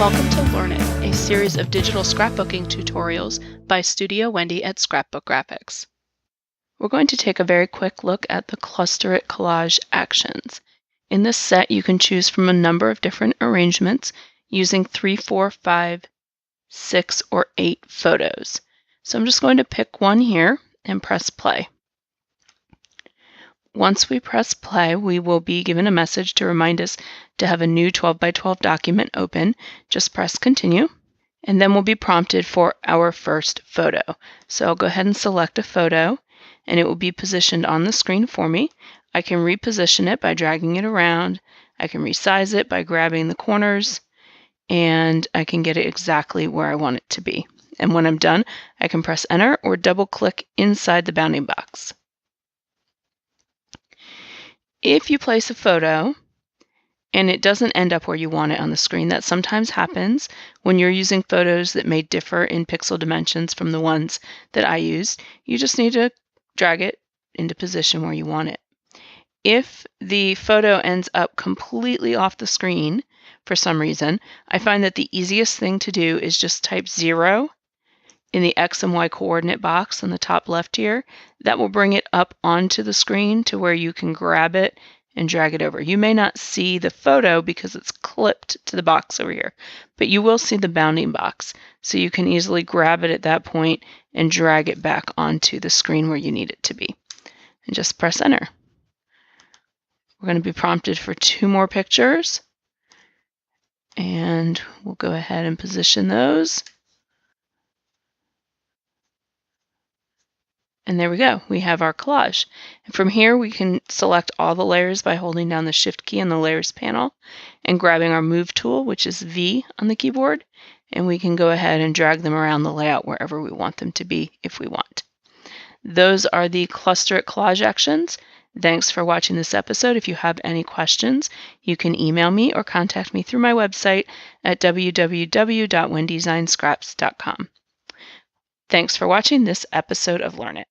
Welcome to Learn It, a series of digital scrapbooking tutorials by Studio Wendy at Scrapbook Graphics. We're going to take a very quick look at the Cluster It Collage actions. In this set, you can choose from a number of different arrangements using 3, 4, 5, 6, or 8 photos. So I'm just going to pick one here and press play. Once we press play, we will be given a message to remind us to have a new 12 by 12 document open. Just press continue, and then we'll be prompted for our first photo. So I'll go ahead and select a photo, and it will be positioned on the screen for me. I can reposition it by dragging it around. I can resize it by grabbing the corners, and I can get it exactly where I want it to be. And when I'm done, I can press enter or double click inside the bounding box. If you place a photo and it doesn't end up where you want it on the screen, that sometimes happens when you're using photos that may differ in pixel dimensions from the ones that I used. You just need to drag it into position where you want it. If the photo ends up completely off the screen for some reason, I find that the easiest thing to do is just type 0 in the X and Y coordinate box on the top left here. That will bring it up onto the screen to where you can grab it and drag it over. You may not see the photo because it's clipped to the box over here, but you will see the bounding box. So you can easily grab it at that point and drag it back onto the screen where you need it to be. And just press enter. We're going to be prompted for 2 more pictures, and we'll go ahead and position those. And there we go, we have our collage. And from here we can select all the layers by holding down the Shift key on the Layers panel and grabbing our Move tool, which is V on the keyboard, and we can go ahead and drag them around the layout wherever we want them to be if we want. Those are the Cluster It Collage actions. Thanks for watching this episode. If you have any questions, you can email me or contact me through my website at www.wendyzinescraps.com. Thanks for watching this episode of Learn It.